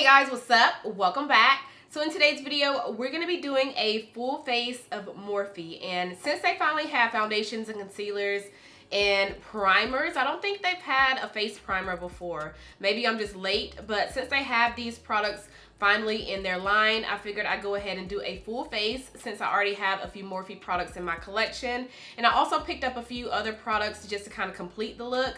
Hey guys, what's up? Welcome back. So in today's video, we're going to be doing a full face of Morphe. And since they finally have foundations and concealers and primers, I don't think they've had a face primer before. Maybe I'm just late, but since they have these products finally in their line, I figured I'd go ahead and do a full face since I already have a few Morphe products in my collection. And I also picked up a few other products just to kind of complete the look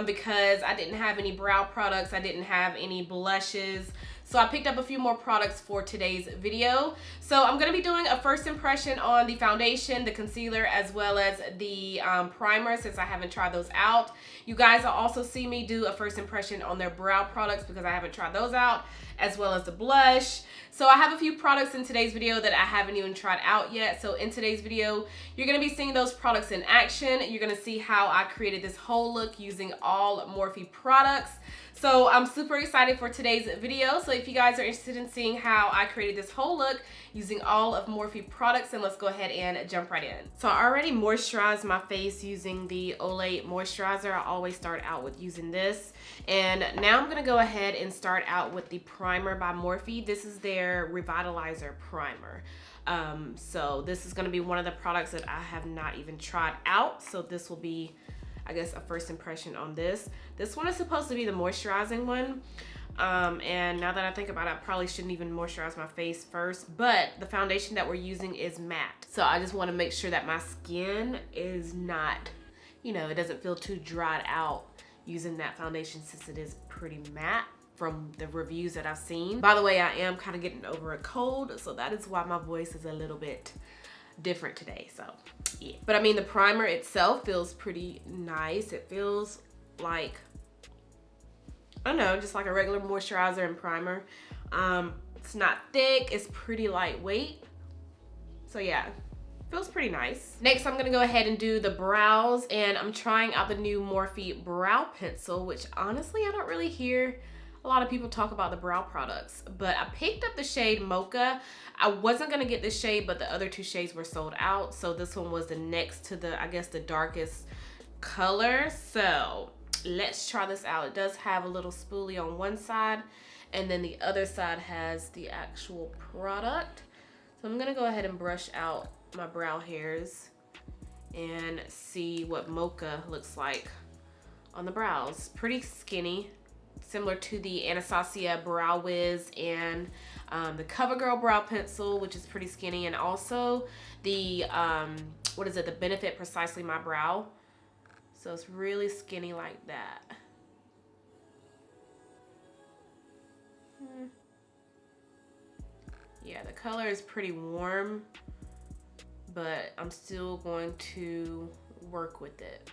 because I didn't have any brow products, I didn't have any blushes. So I picked up a few more products for today's video. So I'm going to be doing a first impression on the foundation, the concealer, as well as the primer since I haven't tried those out. You guys will also see me do a first impression on their brow products because I haven't tried those out, as well as the blush. So I have a few products in today's video that I haven't even tried out yet. So in today's video, you're going to be seeing those products in action. You're going to see how I created this whole look using all Morphe products. So I'm super excited for today's video. So if you guys are interested in seeing how I created this whole look using all of Morphe products, then let's go ahead and jump right in. So I already moisturized my face using the Olay moisturizer. I always start out with using this. And now I'm gonna go ahead and start out with the primer by Morphe. This is their Revitalizer primer. So this is gonna be one of the products that I have not even tried out. So this will be, I guess, a first impression on this. This one is supposed to be the moisturizing one. And now that I think about it, I probably shouldn't even moisturize my face first, but the foundation that we're using is matte. So I just want to make sure that my skin is not, you know, it doesn't feel too dried out using that foundation since it is pretty matte from the reviews that I've seen. By the way, I am kind of getting over a cold, so that is why my voice is a little bit different today. So yeah, but I mean, the primer itself feels pretty nice. It feels like, I don't know, just like a regular moisturizer and primer. It's not thick, it's pretty lightweight. So yeah, feels pretty nice. Next, I'm gonna go ahead and do the brows, and I'm trying out the new Morphe brow pencil, which honestly, I don't really hear a lot of people talk about the brow products, but I picked up the shade Mocha. I wasn't gonna get this shade, but the other two shades were sold out. So this one was the next to the, I guess, the darkest color. So let's try this out. It does have a little spoolie on one side, and then the other side has the actual product. So I'm gonna go ahead and brush out my brow hairs and see what Mocha looks like on the brows. Pretty skinny, similar to the Anastasia Brow Wiz and the CoverGirl brow pencil, which is pretty skinny, and also the what is it, the Benefit Precisely My Brow. So it's really skinny like that. Yeah, the color is pretty warm, but I'm still going to work with it.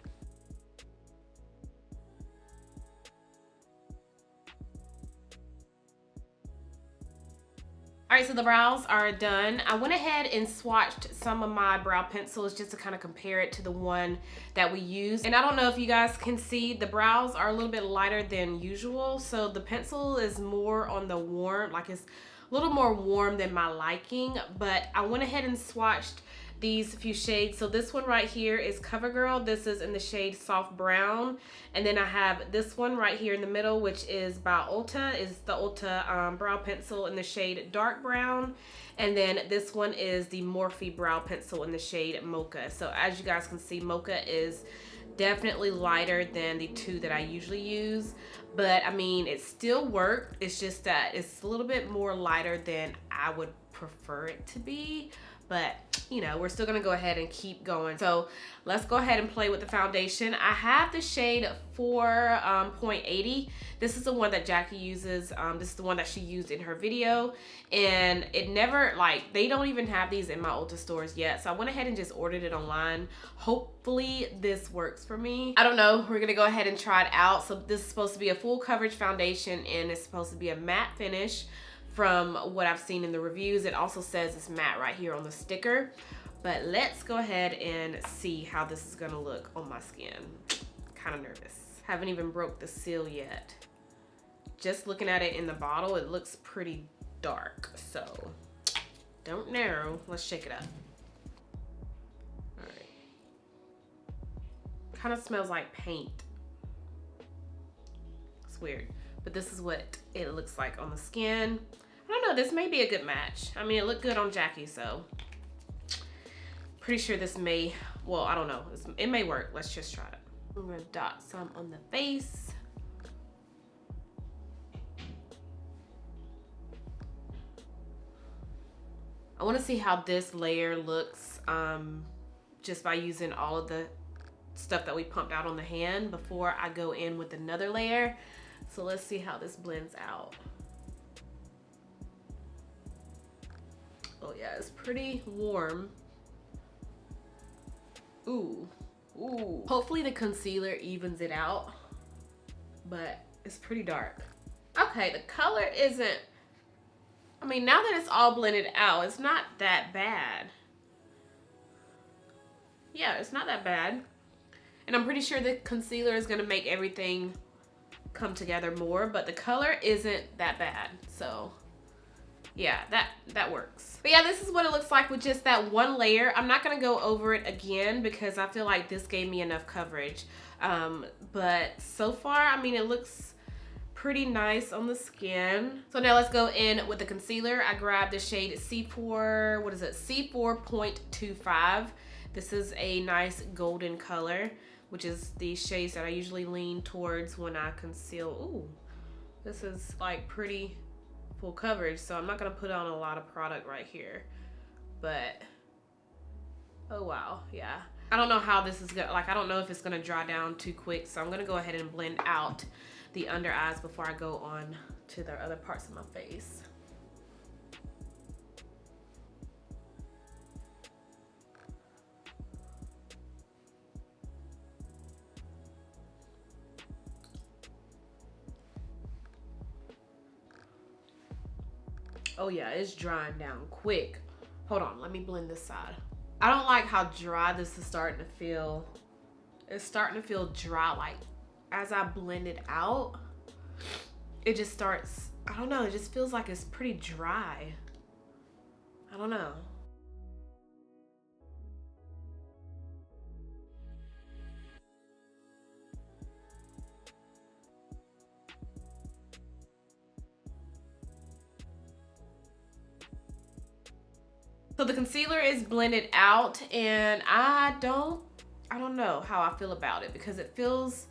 All right, so the brows are done. I went ahead and swatched some of my brow pencils just to kind of compare it to the one that we used. And I don't know if you guys can see, the brows are a little bit lighter than usual. So the pencil is more on the warm, like it's a little more warm than my liking, but I went ahead and swatched these few shades. So this one right here is CoverGirl. This is in the shade Soft Brown. And then I have this one right here in the middle, which is by Ulta, is the Ulta brow pencil in the shade Dark Brown. And then this one is the Morphe brow pencil in the shade Mocha. So as you guys can see, Mocha is definitely lighter than the two that I usually use. But I mean, it still worked. It's just that it's a little bit more lighter than I would prefer it to be. But you know, we're still gonna go ahead and keep going. So let's go ahead and play with the foundation. I have the shade 4.80. This is the one that Jackie uses. This is the one that she used in her video. And it never, like, they don't even have these in my Ulta stores yet. So I went ahead and just ordered it online. Hopefully this works for me. I don't know, we're gonna go ahead and try it out. So this is supposed to be a full coverage foundation, and it's supposed to be a matte finish. From what I've seen in the reviews, it also says it's matte right here on the sticker. But let's go ahead and see how this is gonna look on my skin. Kind of nervous. Haven't even broke the seal yet. Just looking at it in the bottle, it looks pretty dark. So don't know. Let's shake it up. All right. Kind of smells like paint. It's weird. but this is what it looks like on the skin. I don't know, this may be a good match. I mean, it looked good on Jackie, so pretty sure this may, well, I don't know. It may work. Let's just try it. I'm gonna dot some on the face. I wanna see how this layer looks just by using all of the stuff that we pumped out on the hand before I go in with another layer. So let's see how this blends out. Oh yeah, it's pretty warm. Ooh, ooh. Hopefully the concealer evens it out, but it's pretty dark. Okay, the color isn't, I mean, now that it's all blended out, it's not that bad. Yeah, it's not that bad. And I'm pretty sure the concealer is gonna make everything come together more, but the color isn't that bad, so yeah, that works. But yeah, this is what it looks like with just that one layer. I'm not gonna go over it again because I feel like this gave me enough coverage. But so far, I mean, it looks pretty nice on the skin. So now let's go in with the concealer. I grabbed the shade C4, what is it? C4.25. This is a nice golden color, which is the shades that I usually lean towards when I conceal. Ooh, this is like pretty full coverage, so I'm not gonna put on a lot of product right here, but oh wow, yeah. I don't know how this is gonna, like, I don't know if it's gonna dry down too quick, so I'm gonna go ahead and blend out the under eyes before I go on to the other parts of my face. Oh yeah, it's drying down quick. Hold on, let me blend this side. I don't like how dry this is starting to feel. It's starting to feel dry, like as I blend it out, it just starts, I don't know, it just feels like it's pretty dry. I don't know. So the concealer is blended out, and I don't know how I feel about it because it feels,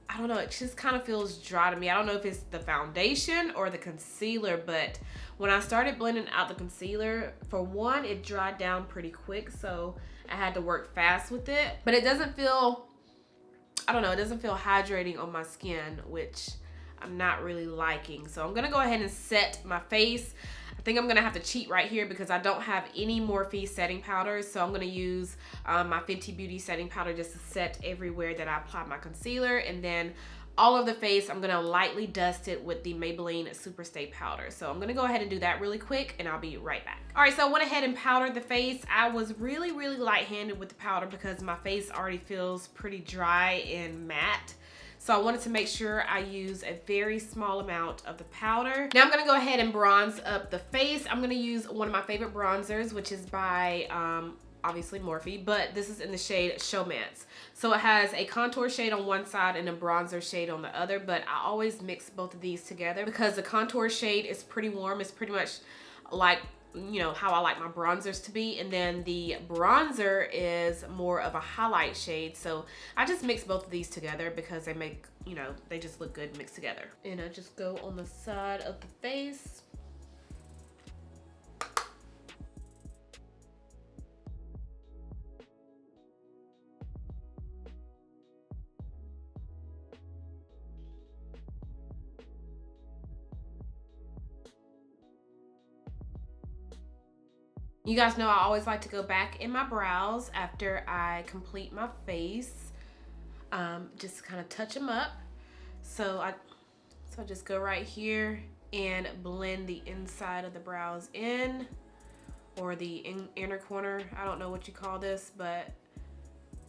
I don't know, it just kind of feels dry to me. I don't know if it's the foundation or the concealer, but when I started blending out the concealer, for one, it dried down pretty quick, so I had to work fast with it. But it doesn't feel, I don't know, it doesn't feel hydrating on my skin, which I'm not really liking. So I'm gonna go ahead and set my face. I think I'm gonna have to cheat right here because I don't have any Morphe setting powder, so I'm gonna use my Fenty Beauty setting powder just to set everywhere that I apply my concealer, and then all of the face I'm gonna lightly dust it with the Maybelline Superstay powder. So I'm gonna go ahead and do that really quick, and I'll be right back. All right, so I went ahead and powdered the face. I was really light-handed with the powder because my face already feels pretty dry and matte. So I wanted to make sure I use a very small amount of the powder. Now I'm gonna go ahead and bronze up the face. I'm gonna use one of my favorite bronzers, which is by obviously Morphe, but this is in the shade Showmance. So it has a contour shade on one side and a bronzer shade on the other, but I always mix both of these together because the contour shade is pretty warm. It's pretty much like, you know, how I like my bronzers to be, and then the bronzer is more of a highlight shade, so I just mix both of these together because they make, you know, they just look good mixed together. And I just go on the side of the face. You guys know I always like to go back in my brows after I complete my face, just kind of touch them up. So I just go right here and blend the inside of the brows in, or the inner corner. I don't know what you call this, but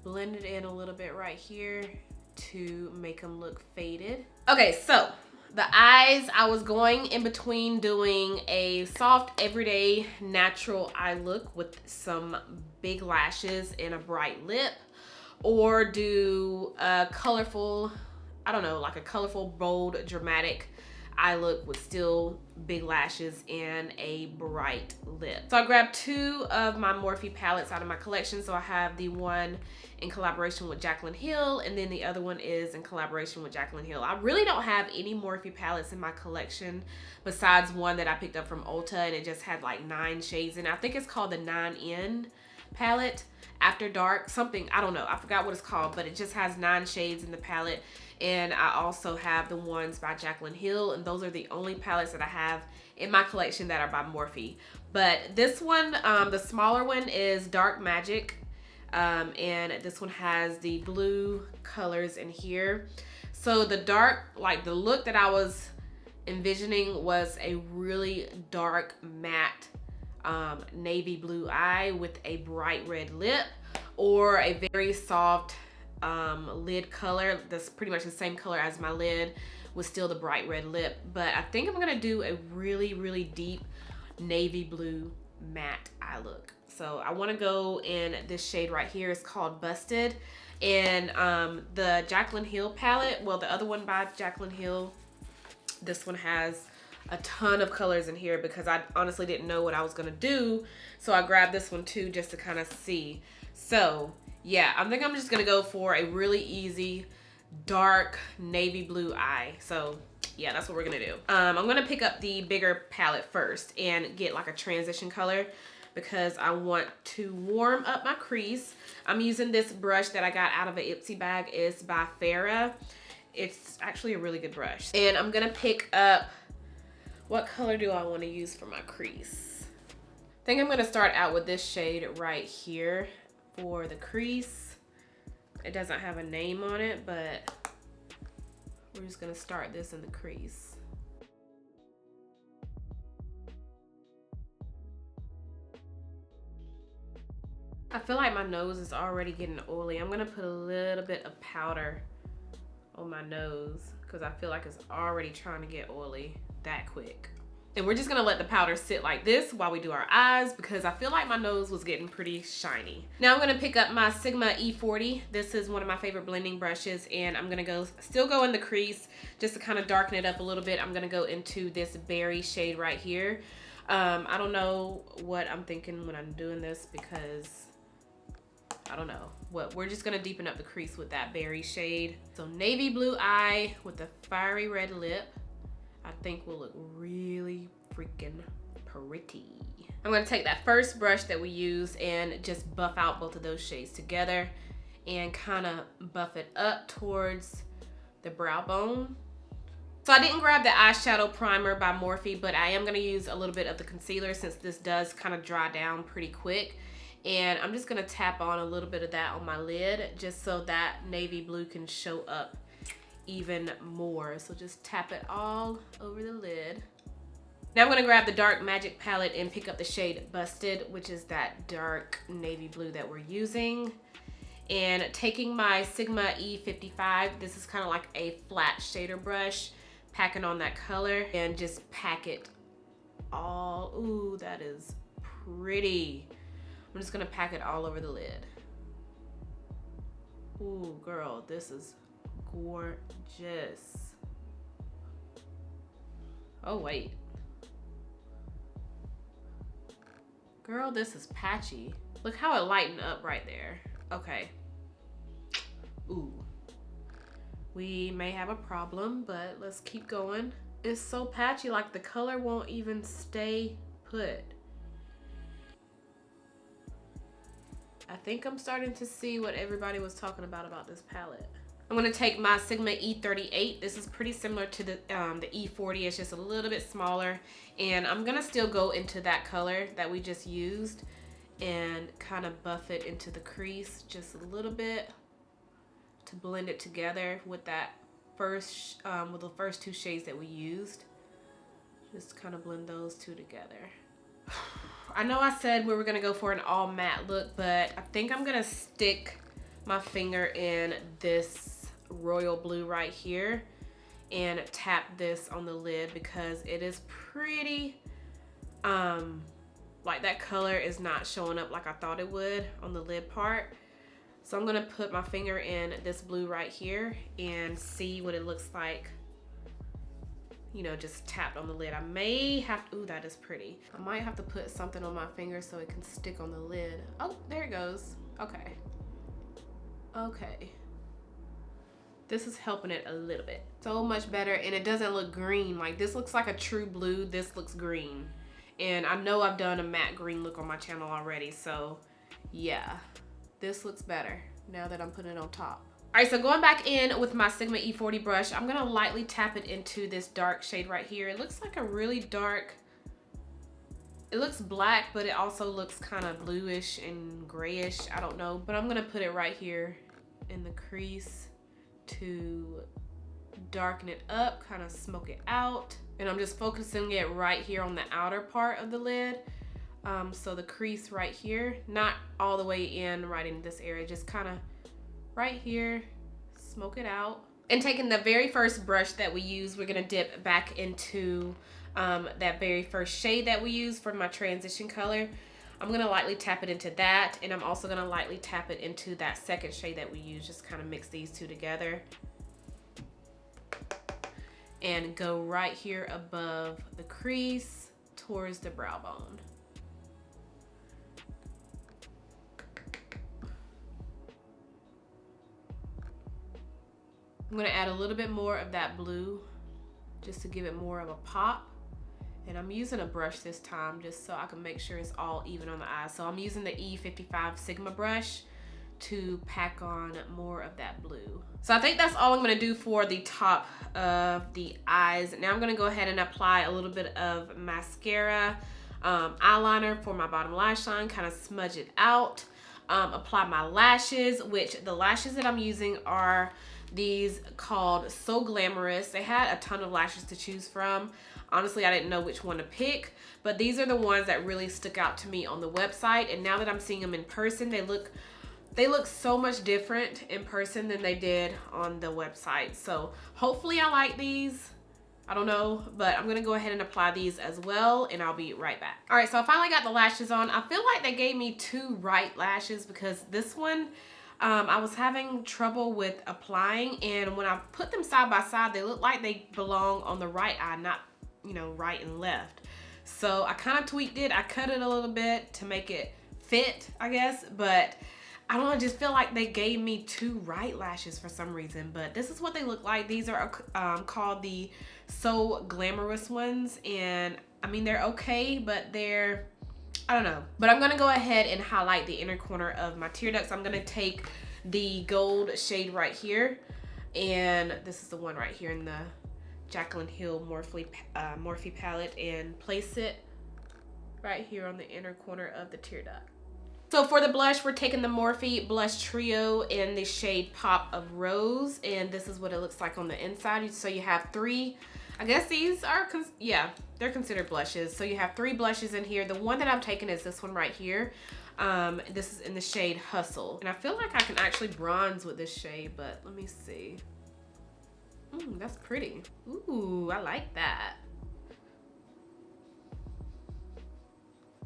blend it in a little bit right here to make them look faded. Okay, so the eyes, I was going in between doing a soft, everyday, natural eye look with some big lashes and a bright lip, or do a colorful I don't know, like a colorful, bold, dramatic eye look with still big lashes and a bright lip. So I grabbed 2 of my Morphe palettes out of my collection. So I have the one in collaboration with Jaclyn Hill, and then the other one is in collaboration with Jaclyn Hill. I really don't have any Morphe palettes in my collection besides one that I picked up from Ulta, and it just had like 9 shades in it. I think it's called the 9N palette, After Dark, something, I don't know, I forgot what it's called, but it just has 9 shades in the palette. And I also have the ones by Jaclyn Hill, and those are the only palettes that I have in my collection that are by Morphe. But this one, the smaller one, is Dark Magic, and this one has the blue colors in here. So the dark, like the look that I was envisioning was a really dark matte navy blue eye with a bright red lip, or a very soft lid color that's pretty much the same color as my lid with still the bright red lip. But I think I'm gonna do a really deep navy blue matte eye look. So I want to go in this shade right here. It's called Busted, and the Jaclyn Hill palette, well, the other one by Jaclyn Hill, this one has a ton of colors in here because I honestly didn't know what I was gonna do, so I grabbed this one too just to kind of see. So yeah, I think I'm just gonna go for a really easy dark navy blue eye. So yeah, that's what we're gonna do. I'm gonna pick up the bigger palette first and get like a transition color because I want to warm up my crease. I'm using this brush that I got out of an Ipsy bag. It's by Farrah. It's actually a really good brush. And I'm gonna pick up, what color do I want to use for my crease? I think I'm gonna start out with this shade right here for the crease. It doesn't have a name on it, but we're just gonna start this in the crease. I feel like my nose is already getting oily. I'm gonna put a little bit of powder on my nose because I feel like it's already trying to get oily that quick. And we're just gonna let the powder sit like this while we do our eyes because I feel like my nose was getting pretty shiny. Now I'm gonna pick up my Sigma E40. This is one of my favorite blending brushes, and I'm gonna still go in the crease just to kind of darken it up a little bit. I'm gonna go into this berry shade right here. I don't know what I'm thinking when I'm doing this because I don't know. We're just gonna deepen up the crease with that berry shade. So navy blue eye with a fiery red lip, I think will look really freaking pretty. I'm gonna take that first brush that we used and just buff out both of those shades together and kind of buff it up towards the brow bone. So I didn't grab the eyeshadow primer by Morphe, but I am gonna use a little bit of the concealer since this does kind of dry down pretty quick. And I'm just gonna tap on a little bit of that on my lid just so that navy blue can show up even more. So just tap it all over the lid. Now I'm gonna grab the Dark Magic palette and pick up the shade Busted, which is that dark navy blue that we're using. And taking my Sigma E55, this is kind of like a flat shader brush, packing on that color and just pack it all. Ooh, that is pretty. I'm just gonna pack it all over the lid. Ooh, girl, this is gorgeous. Oh, wait. Girl, this is patchy. Look how it lightened up right there. Okay. Ooh. We may have a problem, but let's keep going. It's so patchy, like the color won't even stay put. I think I'm starting to see what everybody was talking about this palette. I'm gonna take my Sigma E38. This is pretty similar to the E40. It's just a little bit smaller. And I'm gonna still go into that color that we just used and kind of buff it into the crease just a little bit to blend it together with that first, with the first 2 shades that we used. Just kind of blend those 2 together. I know I said we were gonna go for an all matte look, but I think I'm gonna stick my finger in this royal blue right here and tap this on the lid because it is pretty, like that color is not showing up like I thought it would on the lid part. So I'm gonna put my finger in this blue right here and see what it looks like, you know, just tapped on the lid. I may have to, ooh, that is pretty. I might have to put something on my finger so it can stick on the lid. Oh, there it goes. Okay. Okay. This is helping it a little bit. So much better, and it doesn't look green. Like, this looks like a true blue, this looks green. And I know I've done a matte green look on my channel already, so yeah. This looks better now that I'm putting it on top. All right, so going back in with my Sigma E40 brush, I'm gonna lightly tap it into this dark shade right here. It looks like a really dark, it looks black, but it also looks kind of bluish and grayish, I don't know. But I'm gonna put it right here in the crease to darken it up, kind of smoke it out. And I'm just focusing it right here on the outer part of the lid. So the crease right here, not all the way in right in this area, just kind of right here, smoke it out. And taking the very first brush that we use, we're gonna dip back into that very first shade that we used for my transition color. I'm gonna lightly tap it into that, and I'm also gonna lightly tap it into that second shade that we used, just kind of mix these two together. And go right here above the crease towards the brow bone. I'm gonna add a little bit more of that blue just to give it more of a pop. And I'm using a brush this time just so I can make sure it's all even on the eyes. So I'm using the E55 Sigma brush to pack on more of that blue. So I think that's all I'm gonna do for the top of the eyes. Now I'm gonna go ahead and apply a little bit of mascara, eyeliner for my bottom lash line, kind of smudge it out. Apply my lashes, which the lashes that I'm using are these called So Glamorous. They had a ton of lashes to choose from. Honestly, I didn't know which one to pick, but these are the ones that really stuck out to me on the website. And now that I'm seeing them in person, they look so much different in person than they did on the website. So hopefully I like these. I don't know, but I'm gonna go ahead and apply these as well, and I'll be right back. All right, so I finally got the lashes on. I feel like they gave me two right lashes because this one, I was having trouble with applying, and when I put them side by side, they look like they belong on the right eye, not, you know, right and left. So I kind of tweaked it. I cut it a little bit to make it fit, I guess, but I don't know, I just feel like they gave me two right lashes for some reason, but this is what they look like. These are called the So Glamorous ones, and I mean, they're okay, but they're, I don't know. But I'm gonna go ahead and highlight the inner corner of my tear ducts. I'm gonna take the gold shade right here, and this is the one right here in the Jaclyn Hill Morphe palette, and place it right here on the inner corner of the tear duct. So for the blush, we're taking the Morphe Blush Trio in the shade Pop of Rose, and this is what it looks like on the inside. So you have three, I guess these are, yeah, they're considered blushes. So you have three blushes in here. The one that I'm taking is this one right here. This is in the shade Hustle. And I feel like I can actually bronze with this shade, but let me see. That's pretty. Ooh, I like that.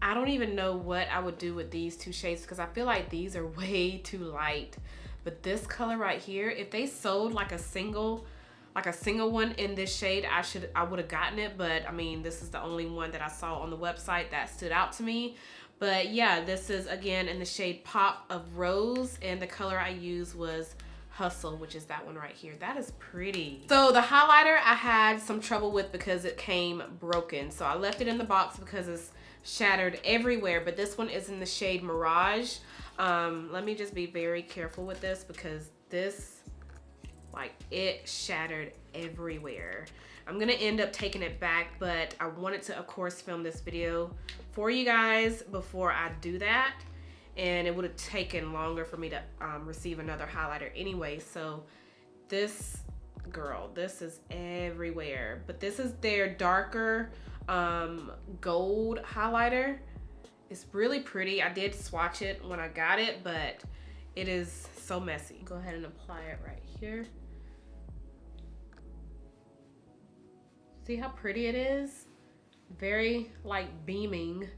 I don't even know what I would do with these two shades because I feel like these are way too light. But this color right here, if they sold like a single one in this shade, I would have gotten it. But I mean, this is the only one that I saw on the website that stood out to me. But yeah, this is again in the shade Pop of Rose, and the color I used was Hustle, which is that one right here. That is pretty. So the highlighter I had some trouble with because it came broken. So I left it in the box because it's shattered everywhere, but this one is in the shade Mirage. Let me just be very careful with this because this, like, it shattered everywhere. I'm gonna end up taking it back, but I wanted to, of course, film this video for you guys before I do that, and it would have taken longer for me to receive another highlighter anyway. So this, girl, this is everywhere. But this is their darker gold highlighter. It's really pretty. I did swatch it when I got it, but it is so messy. Go ahead and apply it right here. See how pretty it is? Very like beaming,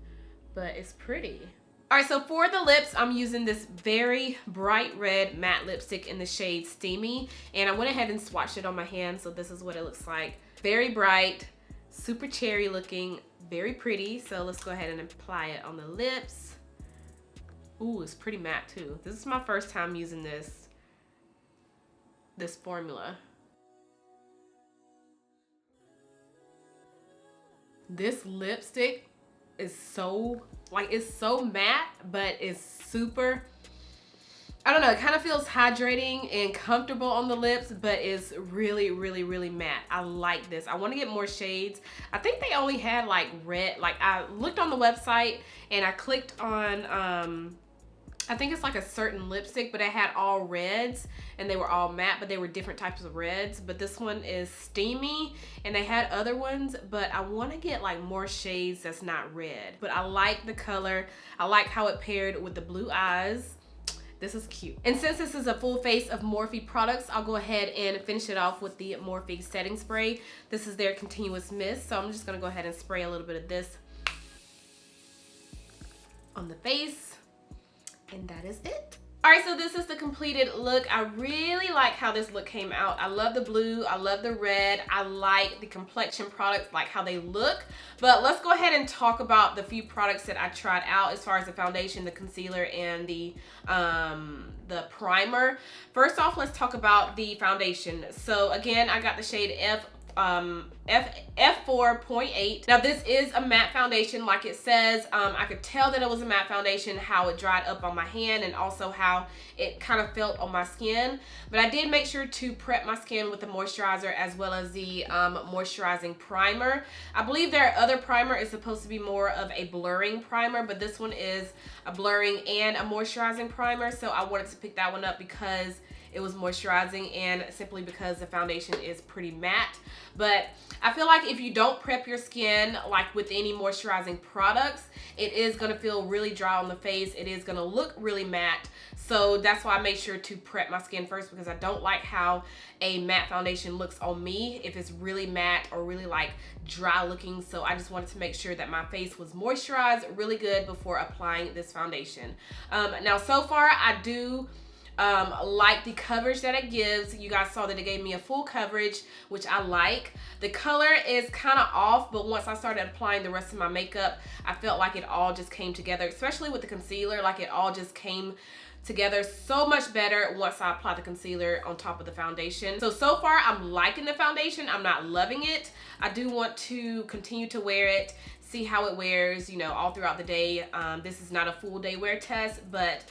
but it's pretty. All right, so for the lips, I'm using this very bright red matte lipstick in the shade Steamy, and I went ahead and swatched it on my hand, so this is what it looks like. Very bright, super cherry looking, very pretty. So let's go ahead and apply it on the lips. Ooh, it's pretty matte too. This is my first time using this formula. This lipstick is so, like, it's so matte, but it's super, I don't know, it kind of feels hydrating and comfortable on the lips, but it's really, really, really matte. I like this. I want to get more shades. I think they only had like red, like I looked on the website and I clicked on, I think it's like a certain lipstick, but it had all reds and they were all matte, but they were different types of reds. But this one is Steamy and they had other ones, but I want to get like more shades that's not red. But I like the color. I like how it paired with the blue eyes. This is cute. And since this is a full face of Morphe products, I'll go ahead and finish it off with the Morphe setting spray. This is their continuous mist, so I'm just gonna go ahead and spray a little bit of this on the face. And that is it. All right, so this is the completed look. I really like how this look came out. I love the blue, I love the red, I like the complexion products, like how they look. But let's go ahead and talk about the few products that I tried out as far as the foundation, the concealer, and the primer. First off, let's talk about the foundation. So again, I got the shade F4.8. Now this is a matte foundation, like it says. I could tell that it was a matte foundation, how it dried up on my hand and also how it kind of felt on my skin. But I did make sure to prep my skin with the moisturizer as well as the moisturizing primer. I believe their other primer is supposed to be more of a blurring primer, but this one is a blurring and a moisturizing primer. So I wanted to pick that one up because it was moisturizing and simply because the foundation is pretty matte. But I feel like if you don't prep your skin like with any moisturizing products, it is gonna feel really dry on the face. It is gonna look really matte. So that's why I made sure to prep my skin first, because I don't like how a matte foundation looks on me if it's really matte or really like dry looking. So I just wanted to make sure that my face was moisturized really good before applying this foundation. Now so far I do like the coverage that it gives. You guys saw that it gave me a full coverage, which I like. The color is kind of off, but once I started applying the rest of my makeup, I felt like it all just came together, especially with the concealer. Like it all just came together so much better once I apply the concealer on top of the foundation. So far I'm liking the foundation. I'm not loving it. I do want to continue to wear it, see how it wears, you know, all throughout the day. This is not a full day wear test, but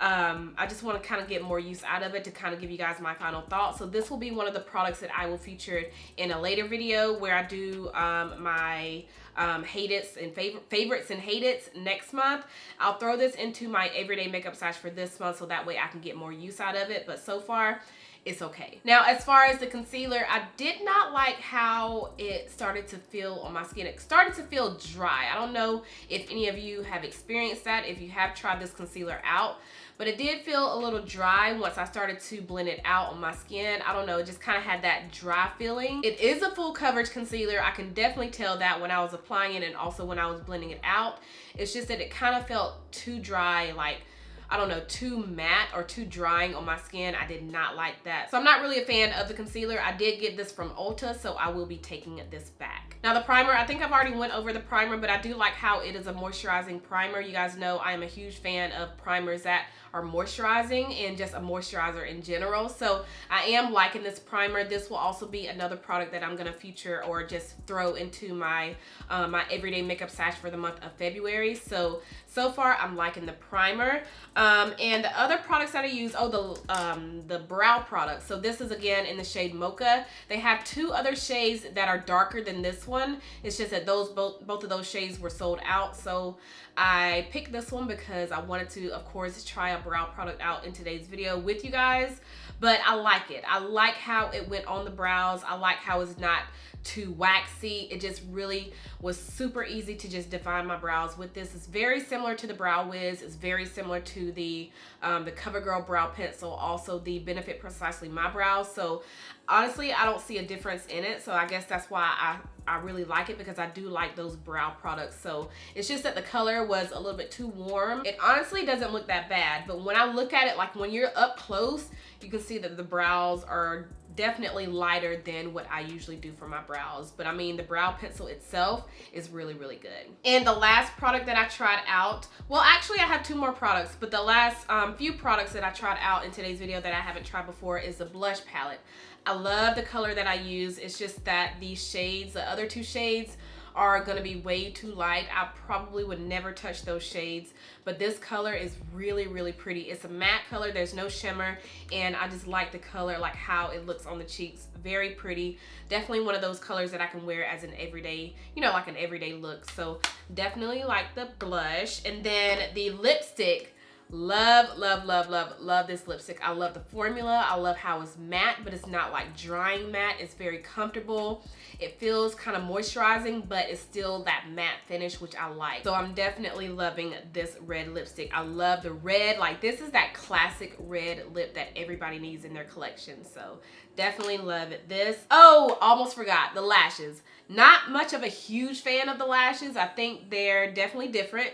I just want to kind of get more use out of it to kind of give you guys my final thoughts. So this will be one of the products that I will feature in a later video where I do my hate-its and favorites and hate-its next month. I'll throw this into my everyday makeup stash for this month so that way I can get more use out of it. But so far, it's okay. Now, as far as the concealer, I did not like how it started to feel on my skin. It started to feel dry. I don't know if any of you have experienced that, if you have tried this concealer out, but it did feel a little dry once I started to blend it out on my skin. I don't know, it just kind of had that dry feeling. It is a full coverage concealer. I can definitely tell that when I was applying it and also when I was blending it out. It's just that it kind of felt too dry, like, I don't know, too matte or too drying on my skin. I did not like that. So I'm not really a fan of the concealer. I did get this from Ulta, so I will be taking this back. Now the primer, I think I've already went over the primer, but I do like how it is a moisturizing primer. You guys know I am a huge fan of primers that are moisturizing and just a moisturizer in general. So I am liking this primer. This will also be another product that I'm gonna feature or just throw into my my everyday makeup stash for the month of February. So far I'm liking the primer. And the other products that I use, the brow products. So this is again in the shade Mocha. They have two other shades that are darker than this one. It's just that both of those shades were sold out. So I picked this one because I wanted to, of course, try a brow product out in today's video with you guys. But I like it. I like how it went on the brows. I like how it's not too waxy. It just really was super easy to just define my brows with this. It's very similar to the Brow Wiz. It's very similar to to the CoverGirl brow pencil, also the Benefit Precisely My Brows. So honestly, I don't see a difference in it. So I guess that's why I really like it, because I do like those brow products. So it's just that the color was a little bit too warm. It honestly doesn't look that bad, but when I look at it, like when you're up close, you can see that the brows are definitely lighter than what I usually do for my brows. But I mean, the brow pencil itself is really, really good. And the last product that I tried out, well, actually I have 2 more products, but the last few products that I tried out in today's video that I haven't tried before is the blush palette. I love the color that I use. It's just that these shades, the other 2 shades, are gonna be way too light. I probably would never touch those shades, but this color is really, really pretty. It's a matte color, there's no shimmer, and I just like the color, like how it looks on the cheeks. Very pretty. Definitely one of those colors that I can wear as an everyday, you know, like an everyday look. So definitely like the blush. And then the lipstick, love this lipstick. I love the formula. I love how it's matte, but it's not like drying matte. It's very comfortable. It feels kind of moisturizing, but it's still that matte finish, which I like. So I'm definitely loving this red lipstick. I love the red. Like, this is that classic red lip that everybody needs in their collection. So definitely love this. Oh, almost forgot the lashes. Not much of a huge fan of the lashes. I think they're definitely different.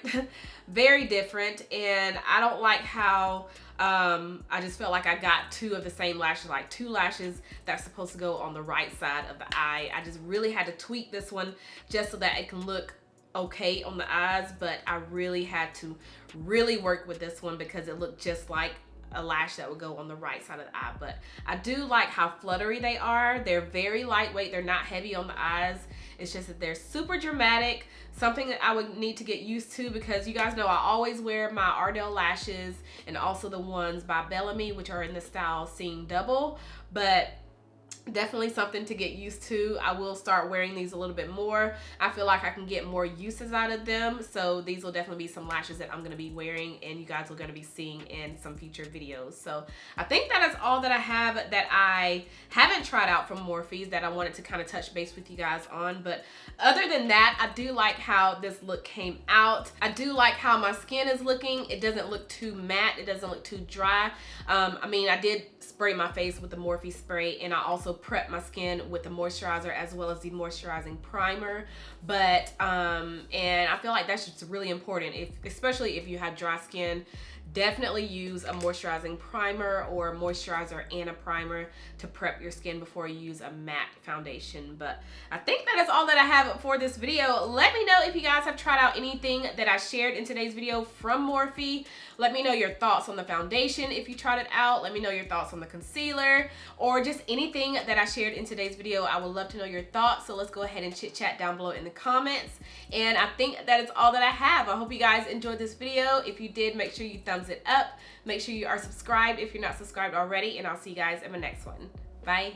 Very different, and I don't like how I just felt like I got 2 of the same lashes, like 2 lashes that's supposed to go on the right side of the eye. I just really had to tweak this one just so that it can look okay on the eyes, but I really had to really work with this one because it looked just like a lash that would go on the right side of the eye. But I do like how fluttery they are. They're very lightweight. They're not heavy on the eyes. It's just that they're super dramatic. Something that I would need to get used to, because you guys know I always wear my Ardell lashes and also the ones by Bellamy, which are in the style Seeing Double. But definitely something to get used to. I will start wearing these a little bit more. I feel like I can get more uses out of them. So these will definitely be some lashes that I'm going to be wearing and you guys are going to be seeing in some future videos. So I think that is all that I have that I haven't tried out from Morphe that I wanted to kind of touch base with you guys on. But other than that, I do like how this look came out. I do like how my skin is looking. It doesn't look too matte. It doesn't look too dry. I mean, I did spray my face with the Morphe spray, and I also prep my skin with the moisturizer as well as the moisturizing primer. But and I feel like that's just really important, especially if you have dry skin. Definitely use a moisturizing primer or a moisturizer and a primer to prep your skin before you use a matte foundation. But I think that is all that I have for this video. Let me know if you guys have tried out anything that I shared in today's video from Morphe. Let me know your thoughts on the foundation if you tried it out. Let me know your thoughts on the concealer or just anything that I shared in today's video. I would love to know your thoughts. So let's go ahead and chit chat down below in the comments. And I think that is all that I have. I hope you guys enjoyed this video. If you did, make sure you thumbs it up. Make sure you are subscribed if you're not subscribed already, and I'll see you guys in my next one. Bye.